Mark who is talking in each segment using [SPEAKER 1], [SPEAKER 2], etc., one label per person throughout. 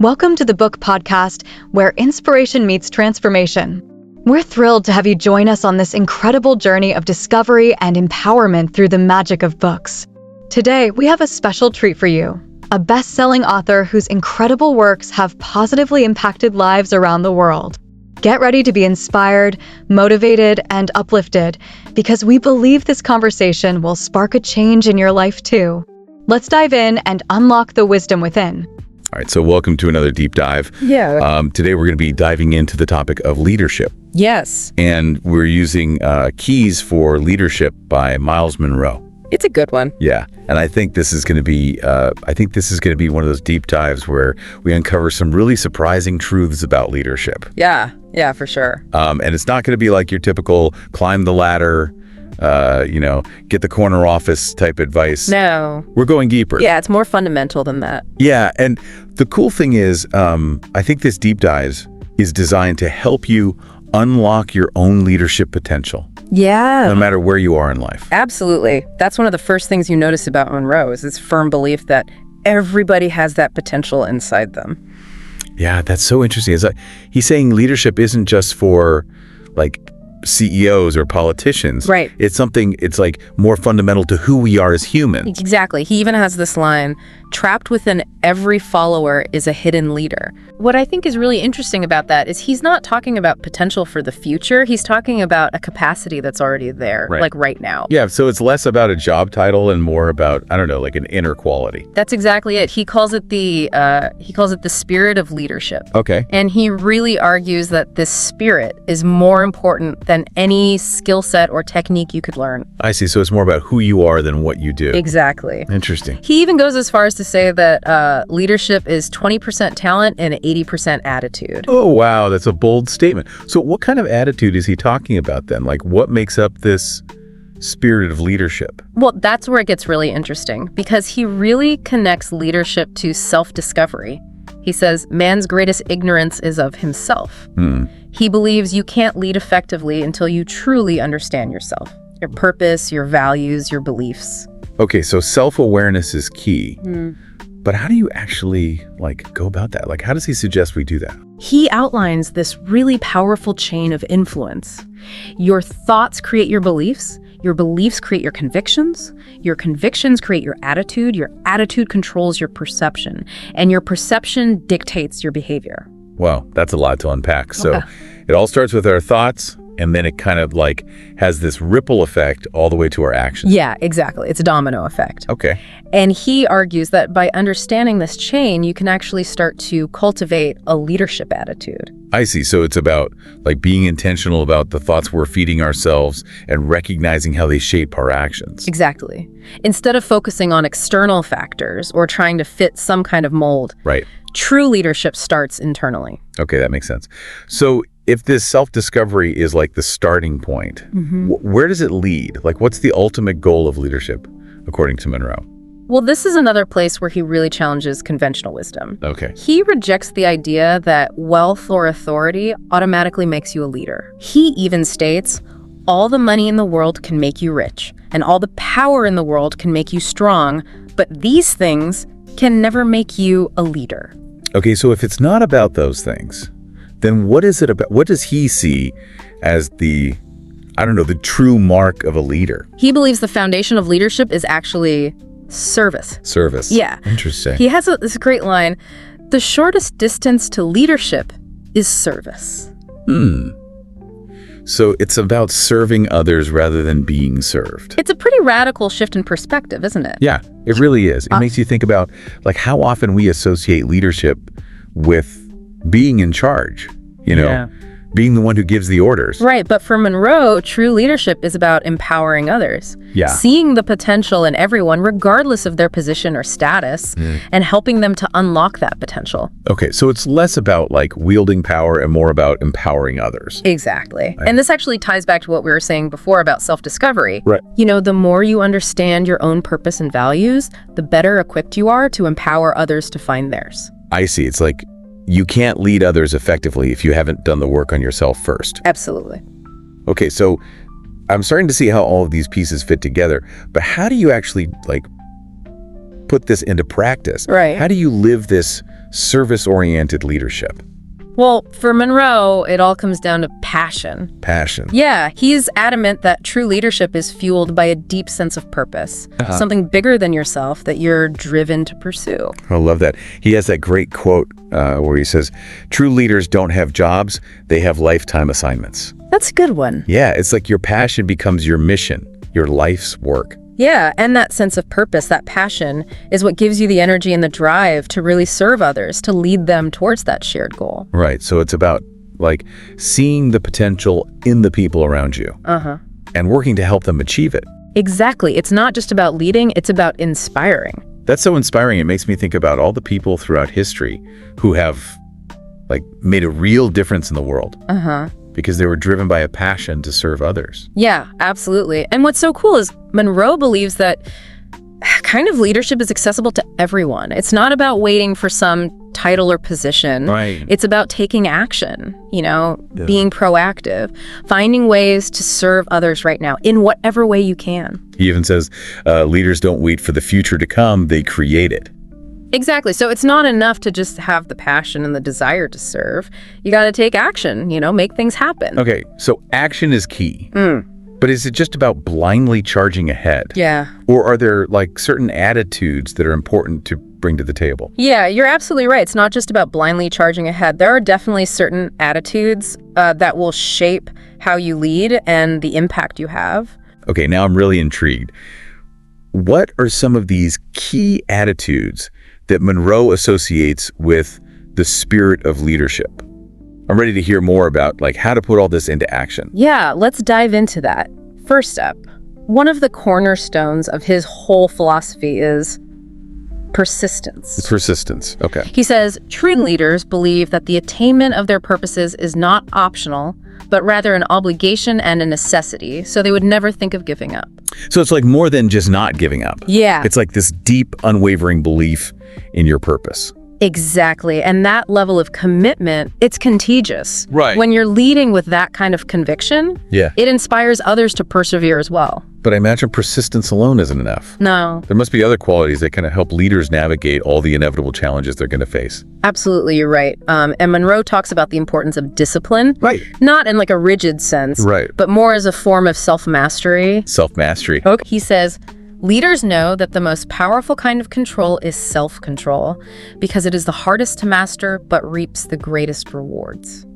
[SPEAKER 1] Welcome to the Book Podcast, where inspiration meets transformation. We're thrilled to have you join us on this incredible journey of discovery and empowerment through the magic of books. Today, we have a special treat for you, a best-selling author whose incredible works have positively impacted lives around the world. Get ready to be inspired, motivated, and uplifted, because we believe this conversation will spark a change in your life too. Let's dive in and unlock the wisdom within.
[SPEAKER 2] All right, so welcome to another deep dive. Today we're going to be diving into the topic of leadership.
[SPEAKER 3] Yes.
[SPEAKER 2] And we're using Keys for Leadership by Myles Monroe.
[SPEAKER 3] It's a good one.
[SPEAKER 2] Yeah, and I think this is going to be one of those deep dives where we uncover some really surprising truths about leadership.
[SPEAKER 3] Yeah, for sure.
[SPEAKER 2] And it's not going to be like your typical climb the ladder, get the corner office type advice.
[SPEAKER 3] No.
[SPEAKER 2] We're going deeper.
[SPEAKER 3] Yeah, it's more fundamental than that.
[SPEAKER 2] Yeah, and the cool thing is, I think this deep dive is designed to help you unlock your own leadership potential.
[SPEAKER 3] Yeah.
[SPEAKER 2] No matter where you are in life.
[SPEAKER 3] Absolutely. That's one of the first things you notice about Monroe is his firm belief that everybody has that potential inside them.
[SPEAKER 2] Yeah, that's so interesting. He's saying leadership isn't just for like CEOs or politicians.
[SPEAKER 3] Right.
[SPEAKER 2] It's like more fundamental to who we are as humans.
[SPEAKER 3] Exactly. He even has this line, trapped within every follower is a hidden leader. What I think is really interesting about that is he's not talking about potential for the future. He's talking about a capacity that's already there, like right now.
[SPEAKER 2] Yeah, so it's less about a job title and more about, like an inner quality.
[SPEAKER 3] That's exactly it. He calls it the spirit of leadership.
[SPEAKER 2] Okay.
[SPEAKER 3] And he really argues that this spirit is more important than any skill set or technique you could learn.
[SPEAKER 2] I see. So it's more about who you are than what you do.
[SPEAKER 3] Exactly.
[SPEAKER 2] Interesting.
[SPEAKER 3] He even goes as far as to say that leadership is 20% talent and 80% attitude.
[SPEAKER 2] Oh, wow. That's a bold statement. So what kind of attitude is he talking about then? Like what makes up this spirit of leadership?
[SPEAKER 3] Well, that's where it gets really interesting because he really connects leadership to self-discovery. He says, man's greatest ignorance is of himself. He believes you can't lead effectively until you truly understand yourself, your purpose, your values, your beliefs.
[SPEAKER 2] Okay, so self-awareness is key. But how do you actually go about that? How does he suggest we do that?
[SPEAKER 3] He outlines this really powerful chain of influence. Your thoughts create your beliefs create your convictions create your attitude controls your perception, and your perception dictates your behavior.
[SPEAKER 2] Wow, that's a lot to unpack. So it all starts with our thoughts, and then it kind of has this ripple effect all the way to our actions.
[SPEAKER 3] Yeah, exactly. It's a domino effect.
[SPEAKER 2] Okay.
[SPEAKER 3] And he argues that by understanding this chain, you can actually start to cultivate a leadership attitude.
[SPEAKER 2] I see. So it's about being intentional about the thoughts we're feeding ourselves and recognizing how they shape our actions.
[SPEAKER 3] Exactly. Instead of focusing on external factors or trying to fit some kind of mold.
[SPEAKER 2] Right.
[SPEAKER 3] True leadership starts internally.
[SPEAKER 2] Okay, that makes sense. So if this self-discovery is the starting point, where does it lead? What's the ultimate goal of leadership, according to Monroe?
[SPEAKER 3] Well, this is another place where he really challenges conventional wisdom.
[SPEAKER 2] Okay.
[SPEAKER 3] He rejects the idea that wealth or authority automatically makes you a leader. He even states, all the money in the world can make you rich, and all the power in the world can make you strong, but these things can never make you a leader.
[SPEAKER 2] Okay, so if it's not about those things, then what is it about? What does he see as the true mark of a leader?
[SPEAKER 3] He believes the foundation of leadership is actually service.
[SPEAKER 2] Service.
[SPEAKER 3] Yeah.
[SPEAKER 2] Interesting.
[SPEAKER 3] He has this great line, the shortest distance to leadership is service.
[SPEAKER 2] So it's about serving others rather than being served.
[SPEAKER 3] It's a pretty radical shift in perspective, isn't it?
[SPEAKER 2] Yeah, it really is. It makes you think about how often we associate leadership with being in charge, being the one who gives the orders.
[SPEAKER 3] Right, but for Monroe, true leadership is about empowering others.
[SPEAKER 2] Yeah.
[SPEAKER 3] Seeing the potential in everyone, regardless of their position or status, and helping them to unlock that potential.
[SPEAKER 2] Okay, so it's less about wielding power and more about empowering others.
[SPEAKER 3] Exactly. And this actually ties back to what we were saying before about self-discovery.
[SPEAKER 2] Right.
[SPEAKER 3] The more you understand your own purpose and values, the better equipped you are to empower others to find theirs.
[SPEAKER 2] I see. It's you can't lead others effectively if you haven't done the work on yourself first.
[SPEAKER 3] Absolutely.
[SPEAKER 2] Okay, so I'm starting to see how all of these pieces fit together, but how do you actually put this into practice.
[SPEAKER 3] Right.
[SPEAKER 2] How do you live this service-oriented leadership?
[SPEAKER 3] Well, for Monroe, it all comes down to passion.
[SPEAKER 2] Passion.
[SPEAKER 3] Yeah, he's adamant that true leadership is fueled by a deep sense of purpose, something bigger than yourself that you're driven to pursue.
[SPEAKER 2] I love that. He has that great quote where he says, "True leaders don't have jobs, they have lifetime assignments."
[SPEAKER 3] That's a good one.
[SPEAKER 2] Yeah, it's like your passion becomes your mission, your life's work.
[SPEAKER 3] Yeah, and that sense of purpose, that passion, is what gives you the energy and the drive to really serve others, to lead them towards that shared goal.
[SPEAKER 2] Right, so it's about like seeing the potential in the people around you and working to help them achieve it.
[SPEAKER 3] Exactly. It's not just about leading, it's about inspiring.
[SPEAKER 2] That's so inspiring. It makes me think about all the people throughout history who have like made a real difference in the world. Because they were driven by a passion to serve others.
[SPEAKER 3] Yeah, absolutely. And what's so cool is Monroe believes that kind of leadership is accessible to everyone. It's not about waiting for some title or position.
[SPEAKER 2] Right.
[SPEAKER 3] It's about taking action, being proactive, finding ways to serve others right now in whatever way you can.
[SPEAKER 2] He even says leaders don't wait for the future to come, they create it.
[SPEAKER 3] Exactly. So it's not enough to just have the passion and the desire to serve. You got to take action, make things happen.
[SPEAKER 2] Okay, so action is key. But is it just about blindly charging ahead?
[SPEAKER 3] Yeah.
[SPEAKER 2] Or are there like certain attitudes that are important to bring to the table?
[SPEAKER 3] Yeah, you're absolutely right. It's not just about blindly charging ahead. There are definitely certain attitudes that will shape how you lead and the impact you have.
[SPEAKER 2] Okay, now I'm really intrigued. What are some of these key attitudes that Monroe associates with the spirit of leadership? I'm ready to hear more about like how to put all this into action.
[SPEAKER 3] Yeah, let's dive into that. First up, one of the cornerstones of his whole philosophy is persistence.
[SPEAKER 2] Persistence, okay.
[SPEAKER 3] He says, true leaders believe that the attainment of their purposes is not optional, but rather an obligation and a necessity, so they would never think of giving up.
[SPEAKER 2] So it's like more than just not giving up.
[SPEAKER 3] Yeah.
[SPEAKER 2] It's like this deep, unwavering belief in your purpose.
[SPEAKER 3] Exactly. And that level of commitment, it's contagious.
[SPEAKER 2] Right.
[SPEAKER 3] When you're leading with that kind of conviction, it inspires others to persevere as well.
[SPEAKER 2] But I imagine persistence alone isn't enough.
[SPEAKER 3] No.
[SPEAKER 2] There must be other qualities that kind of help leaders navigate all the inevitable challenges they're going to face.
[SPEAKER 3] Absolutely, you're right. And Monroe talks about the importance of discipline.
[SPEAKER 2] Right.
[SPEAKER 3] Not in like a rigid sense,
[SPEAKER 2] Right.
[SPEAKER 3] but more as a form of self-mastery.
[SPEAKER 2] Self-mastery.
[SPEAKER 3] Okay. He says, leaders know that the most powerful kind of control is self-control because it is the hardest to master but reaps the greatest rewards.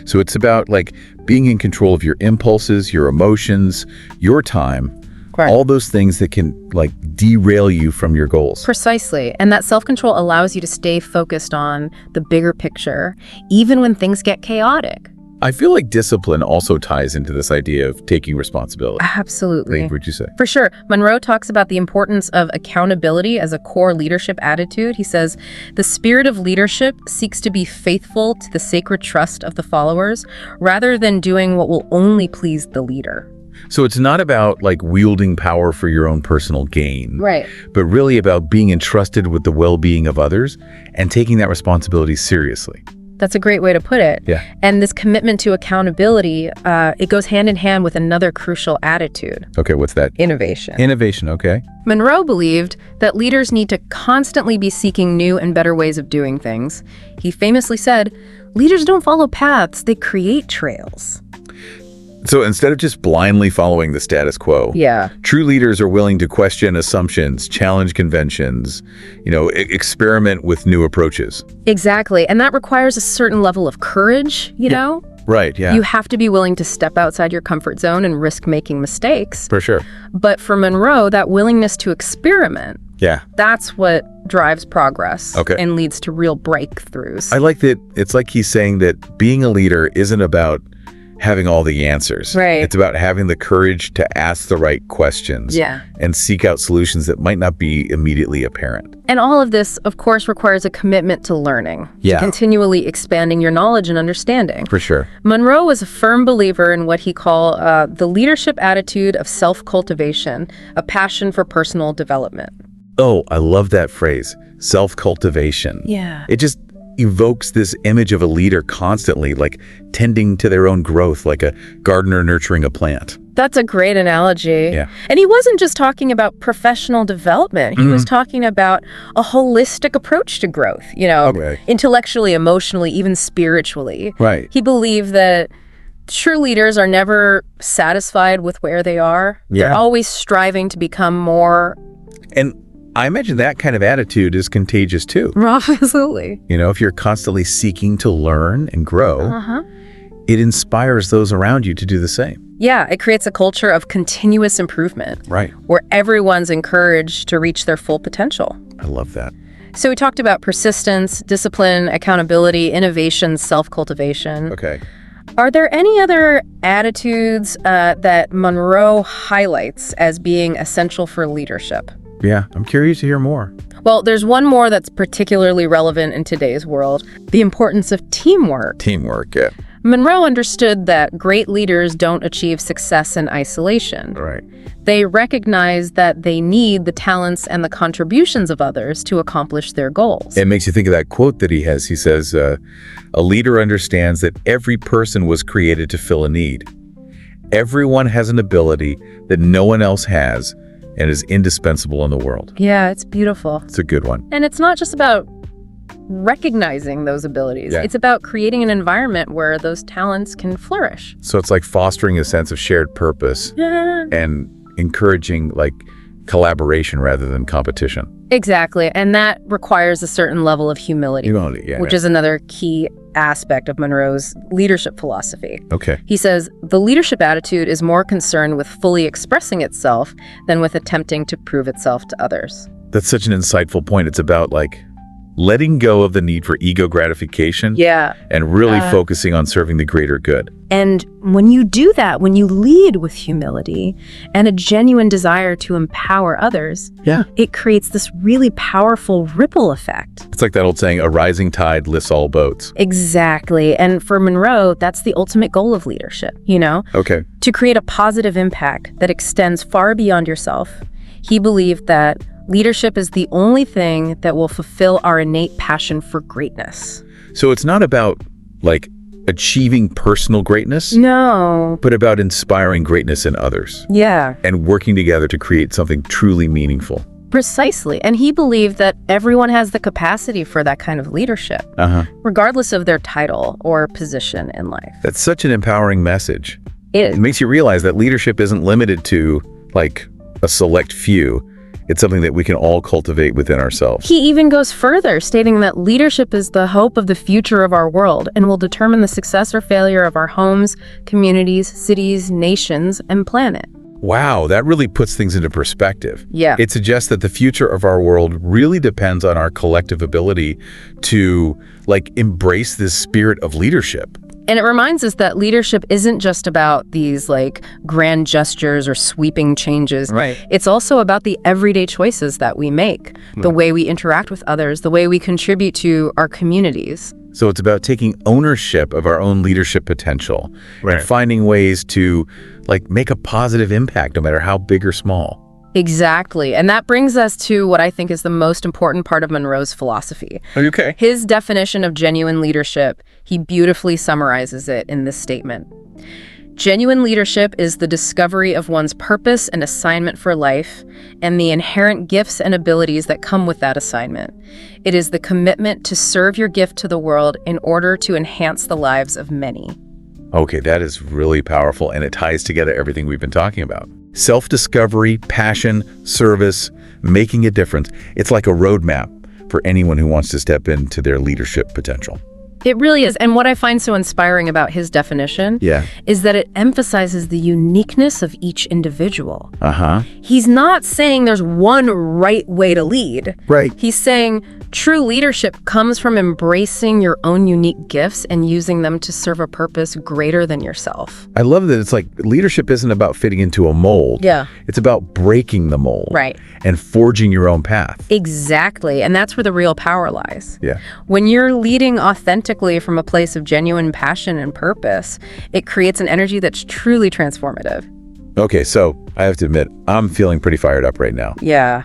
[SPEAKER 2] So it's about like being in control of your impulses, your emotions, your time,
[SPEAKER 3] Correct.
[SPEAKER 2] all those things that can like derail you from your goals.
[SPEAKER 3] Precisely. And that self-control allows you to stay focused on the bigger picture, even when things get chaotic.
[SPEAKER 2] I feel like discipline also ties into this idea of taking responsibility.
[SPEAKER 3] Absolutely.
[SPEAKER 2] Like, what'd you say?
[SPEAKER 3] For sure. Monroe talks about the importance of accountability as a core leadership attitude. He says, the spirit of leadership seeks to be faithful to the sacred trust of the followers rather than doing what will only please the leader.
[SPEAKER 2] So it's not about like wielding power for your own personal gain,
[SPEAKER 3] Right.
[SPEAKER 2] but really about being entrusted with the well-being of others and taking that responsibility seriously.
[SPEAKER 3] That's a great way to put it.
[SPEAKER 2] Yeah.
[SPEAKER 3] And this commitment to accountability, it goes hand in hand with another crucial attitude.
[SPEAKER 2] Okay, what's that?
[SPEAKER 3] Innovation.
[SPEAKER 2] Innovation, okay.
[SPEAKER 3] Monroe believed that leaders need to constantly be seeking new and better ways of doing things. He famously said, leaders don't follow paths, they create trails.
[SPEAKER 2] So instead of just blindly following the status quo,
[SPEAKER 3] Yeah.
[SPEAKER 2] true leaders are willing to question assumptions, challenge conventions, experiment with new approaches.
[SPEAKER 3] Exactly. And that requires a certain level of courage, you know?
[SPEAKER 2] Right, yeah.
[SPEAKER 3] You have to be willing to step outside your comfort zone and risk making mistakes.
[SPEAKER 2] For sure.
[SPEAKER 3] But for Monroe, that willingness to experiment,
[SPEAKER 2] Yeah.
[SPEAKER 3] that's what drives progress
[SPEAKER 2] Okay.
[SPEAKER 3] and leads to real breakthroughs.
[SPEAKER 2] I like that. It's like he's saying that being a leader isn't about having all the answers.
[SPEAKER 3] Right.
[SPEAKER 2] It's about having the courage to ask the right questions.
[SPEAKER 3] Yeah.
[SPEAKER 2] And seek out solutions that might not be immediately apparent.
[SPEAKER 3] And all of this, of course, requires a commitment to learning,
[SPEAKER 2] Yeah.
[SPEAKER 3] to continually expanding your knowledge and understanding.
[SPEAKER 2] For sure.
[SPEAKER 3] Monroe was a firm believer in what he called the leadership attitude of self-cultivation, a passion for personal development.
[SPEAKER 2] Oh, I love that phrase, self-cultivation.
[SPEAKER 3] Yeah.
[SPEAKER 2] It just evokes this image of a leader constantly like tending to their own growth like a gardener nurturing a plant.
[SPEAKER 3] That's a great analogy.
[SPEAKER 2] Yeah.
[SPEAKER 3] And he wasn't just talking about professional development. He was talking about a holistic approach to growth,
[SPEAKER 2] Okay.
[SPEAKER 3] intellectually, emotionally, even spiritually.
[SPEAKER 2] Right.
[SPEAKER 3] He believed that true leaders are never satisfied with where they are.
[SPEAKER 2] Yeah.
[SPEAKER 3] They're always striving to become more.
[SPEAKER 2] And I imagine that kind of attitude is contagious too.
[SPEAKER 3] Absolutely.
[SPEAKER 2] If you're constantly seeking to learn and grow, it inspires those around you to do the same.
[SPEAKER 3] Yeah, it creates a culture of continuous improvement.
[SPEAKER 2] Right.
[SPEAKER 3] Where everyone's encouraged to reach their full potential.
[SPEAKER 2] I love that.
[SPEAKER 3] So we talked about persistence, discipline, accountability, innovation, self-cultivation.
[SPEAKER 2] Okay.
[SPEAKER 3] Are there any other attitudes that Monroe highlights as being essential for leadership?
[SPEAKER 2] Yeah, I'm curious to hear more.
[SPEAKER 3] Well, there's one more that's particularly relevant in today's world: the importance of teamwork.
[SPEAKER 2] Teamwork, yeah.
[SPEAKER 3] Monroe understood that great leaders don't achieve success in isolation.
[SPEAKER 2] Right.
[SPEAKER 3] They recognize that they need the talents and the contributions of others to accomplish their goals.
[SPEAKER 2] It makes you think of that quote that he has. He says, a leader understands that every person was created to fill a need. Everyone has an ability that no one else has and is indispensable in the world.
[SPEAKER 3] Yeah, it's beautiful.
[SPEAKER 2] It's a good one.
[SPEAKER 3] And it's not just about recognizing those abilities.
[SPEAKER 2] Yeah.
[SPEAKER 3] It's about creating an environment where those talents can flourish.
[SPEAKER 2] So it's like fostering a sense of shared purpose
[SPEAKER 3] Yeah.
[SPEAKER 2] and encouraging collaboration rather than competition.
[SPEAKER 3] Exactly. And that requires a certain level of humility,
[SPEAKER 2] Yeah.
[SPEAKER 3] which is another key aspect of Monroe's leadership philosophy.
[SPEAKER 2] Okay.
[SPEAKER 3] He says, the leadership attitude is more concerned with fully expressing itself than with attempting to prove itself to others.
[SPEAKER 2] That's such an insightful point. It's about letting go of the need for ego gratification
[SPEAKER 3] Yeah.
[SPEAKER 2] and really focusing on serving the greater good.
[SPEAKER 3] And when you do that, when you lead with humility and a genuine desire to empower others, it creates this really powerful ripple effect.
[SPEAKER 2] It's like that old saying, a rising tide lifts all boats.
[SPEAKER 3] Exactly. And for Monroe, that's the ultimate goal of leadership,
[SPEAKER 2] Okay.
[SPEAKER 3] To create a positive impact that extends far beyond yourself. He believed that leadership is the only thing that will fulfill our innate passion for greatness.
[SPEAKER 2] So it's not about achieving personal greatness,
[SPEAKER 3] No.
[SPEAKER 2] but about inspiring greatness in others
[SPEAKER 3] Yeah.
[SPEAKER 2] and working together to create something truly meaningful.
[SPEAKER 3] Precisely. And he believed that everyone has the capacity for that kind of leadership, regardless of their title or position in life.
[SPEAKER 2] That's such an empowering message.
[SPEAKER 3] It
[SPEAKER 2] It makes you realize that leadership isn't limited to a select few. It's something that we can all cultivate within ourselves.
[SPEAKER 3] He even goes further, stating that leadership is the hope of the future of our world and will determine the success or failure of our homes, communities, cities, nations, and planet.
[SPEAKER 2] Wow, that really puts things into perspective.
[SPEAKER 3] Yeah.
[SPEAKER 2] It suggests that the future of our world really depends on our collective ability to embrace this spirit of leadership.
[SPEAKER 3] And it reminds us that leadership isn't just about these grand gestures or sweeping changes.
[SPEAKER 2] Right.
[SPEAKER 3] It's also about the everyday choices that we make, the way we interact with others, the way we contribute to our communities.
[SPEAKER 2] So it's about taking ownership of our own leadership potential and finding ways to make a positive impact no matter how big or small.
[SPEAKER 3] Exactly. And that brings us to what I think is the most important part of Monroe's philosophy.
[SPEAKER 2] Okay.
[SPEAKER 3] His definition of genuine leadership. He beautifully summarizes it in this statement. Genuine leadership is the discovery of one's purpose and assignment for life and the inherent gifts and abilities that come with that assignment. It is the commitment to serve your gift to the world in order to enhance the lives of many.
[SPEAKER 2] Okay, that is really powerful, and it ties together everything we've been talking about. Self-discovery, passion, service, making a difference. It's like a roadmap for anyone who wants to step into their leadership potential.
[SPEAKER 3] It really is. And what I find so inspiring about his definition is that it emphasizes the uniqueness of each individual. He's not saying there's one right way to lead.
[SPEAKER 2] Right.
[SPEAKER 3] He's saying true leadership comes from embracing your own unique gifts and using them to serve a purpose greater than yourself.
[SPEAKER 2] I love that it's leadership isn't about fitting into a mold.
[SPEAKER 3] Yeah.
[SPEAKER 2] It's about breaking the mold.
[SPEAKER 3] Right.
[SPEAKER 2] And forging your own path.
[SPEAKER 3] Exactly. And that's where the real power lies.
[SPEAKER 2] Yeah.
[SPEAKER 3] When you're leading authentically from a place of genuine passion and purpose, it creates an energy that's truly transformative.
[SPEAKER 2] Okay, so I have to admit, I'm feeling pretty fired up right now.
[SPEAKER 3] Yeah.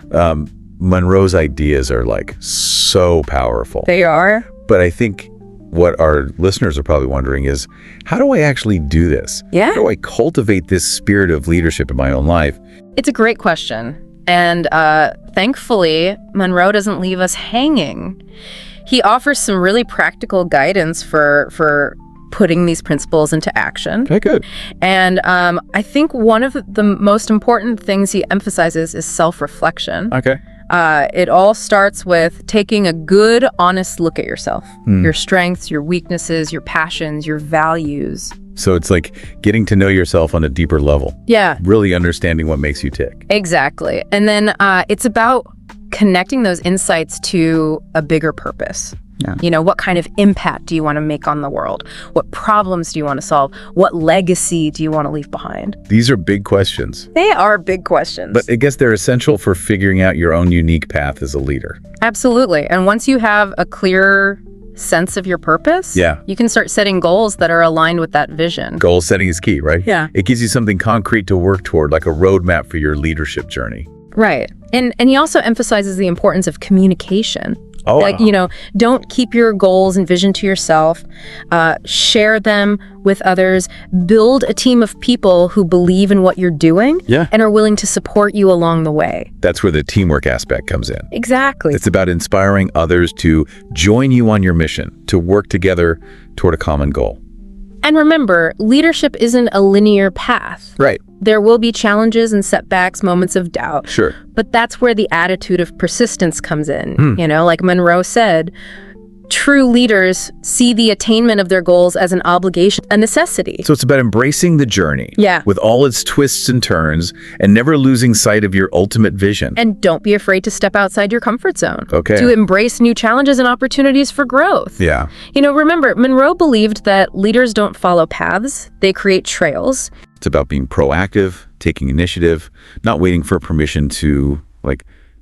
[SPEAKER 2] Monroe's ideas are so powerful.
[SPEAKER 3] They are?
[SPEAKER 2] But I think what our listeners are probably wondering is, how do I actually do this?
[SPEAKER 3] Yeah.
[SPEAKER 2] How do I cultivate this spirit of leadership in my own life?
[SPEAKER 3] It's a great question. And thankfully, Monroe doesn't leave us hanging. He offers some really practical guidance for putting these principles into action.
[SPEAKER 2] Okay, good.
[SPEAKER 3] And I think one of the most important things he emphasizes is self-reflection.
[SPEAKER 2] Okay.
[SPEAKER 3] It all starts with taking a good, honest look at yourself, your strengths, your weaknesses, your passions, your values.
[SPEAKER 2] So it's like getting to know yourself on a deeper level.
[SPEAKER 3] Yeah.
[SPEAKER 2] Really understanding what makes you tick.
[SPEAKER 3] Exactly. And then it's about connecting those insights to a bigger purpose.
[SPEAKER 2] Yeah.
[SPEAKER 3] You know, what kind of impact do you want to make on the world? What problems do you want to solve? What legacy do you want to leave behind?
[SPEAKER 2] These are big questions.
[SPEAKER 3] They are big questions.
[SPEAKER 2] But I guess they're essential for figuring out your own unique path as a leader.
[SPEAKER 3] Absolutely. And once you have a clear sense of your purpose,
[SPEAKER 2] Yeah.
[SPEAKER 3] you can start setting goals that are aligned with that vision.
[SPEAKER 2] Goal setting is key, right?
[SPEAKER 3] Yeah.
[SPEAKER 2] It gives you something concrete to work toward, like a roadmap for your leadership journey.
[SPEAKER 3] Right. And he also emphasizes the importance of communication.
[SPEAKER 2] Oh,
[SPEAKER 3] Like, you know, don't keep your goals and vision to yourself. Share them with others. Build a team of people who believe in what you're doing
[SPEAKER 2] Yeah.
[SPEAKER 3] and are willing to support you along the way.
[SPEAKER 2] That's where the teamwork aspect comes in.
[SPEAKER 3] Exactly.
[SPEAKER 2] It's about inspiring others to join you on your mission, to work together toward a common goal.
[SPEAKER 3] And remember, leadership isn't a linear path.
[SPEAKER 2] Right.
[SPEAKER 3] There will be challenges and setbacks, moments of doubt.
[SPEAKER 2] Sure.
[SPEAKER 3] But that's where the attitude of persistence comes in. You know, like Monroe said, true leaders see the attainment of their goals as an obligation, a necessity.
[SPEAKER 2] So it's about embracing the journey.
[SPEAKER 3] Yeah.
[SPEAKER 2] With all its twists and turns, and never losing sight of your ultimate vision.
[SPEAKER 3] And don't be afraid to step outside your comfort zone.
[SPEAKER 2] Okay.
[SPEAKER 3] To embrace new challenges and opportunities for growth.
[SPEAKER 2] Yeah.
[SPEAKER 3] You know, remember, Monroe believed that leaders don't follow paths, they create trails.
[SPEAKER 2] It's about being proactive, taking initiative, not waiting for permission to,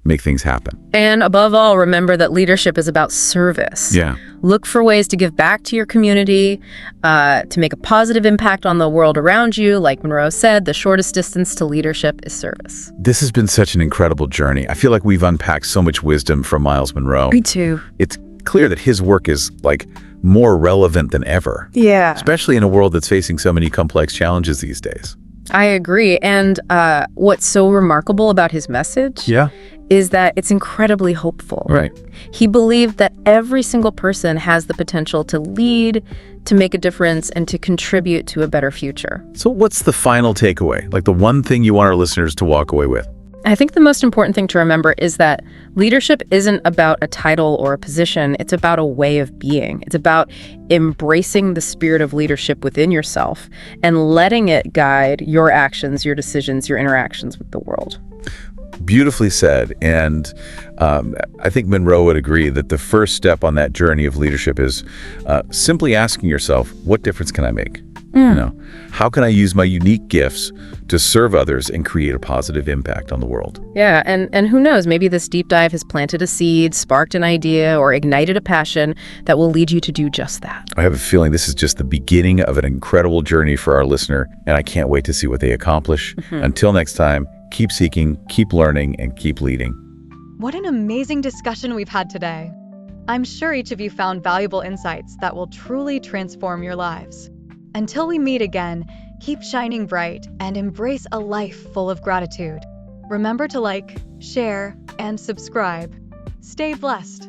[SPEAKER 2] make things happen.
[SPEAKER 3] And above all, remember that leadership is about service.
[SPEAKER 2] Yeah.
[SPEAKER 3] Look for ways to give back to your community, to make a positive impact on the world around you. Like Monroe said, the shortest distance to leadership is service.
[SPEAKER 2] This has been such an incredible journey. I feel like we've unpacked so much wisdom from Myles Monroe.
[SPEAKER 3] Me too.
[SPEAKER 2] It's clear that his work is, more relevant than ever.
[SPEAKER 3] Yeah.
[SPEAKER 2] Especially in a world that's facing so many complex challenges these days.
[SPEAKER 3] I agree. And what's so remarkable about his message
[SPEAKER 2] Yeah.
[SPEAKER 3] is that it's incredibly hopeful.
[SPEAKER 2] Right.
[SPEAKER 3] He believed that every single person has the potential to lead, to make a difference, and to contribute to a better future.
[SPEAKER 2] So what's the final takeaway? The one thing you want our listeners to walk away with?
[SPEAKER 3] I think the most important thing to remember is that leadership isn't about a title or a position. It's about a way of being. It's about embracing the spirit of leadership within yourself and letting it guide your actions, your decisions, your interactions with the world.
[SPEAKER 2] Beautifully said. And I think Monroe would agree that the first step on that journey of leadership is simply asking yourself, what difference can I make? You know, how can I use my unique gifts to serve others and create a positive impact on the world?
[SPEAKER 3] Yeah, and who knows, maybe this deep dive has planted a seed, sparked an idea, or ignited a passion that will lead you to do just that.
[SPEAKER 2] I have a feeling this is just the beginning of an incredible journey for our listener, and I can't wait to see what they accomplish. Until next time, keep seeking, keep learning, and keep leading.
[SPEAKER 1] What an amazing discussion we've had today. I'm sure each of you found valuable insights that will truly transform your lives. Until we meet again, keep shining bright and embrace a life full of gratitude. Remember to like, share, and subscribe. Stay blessed.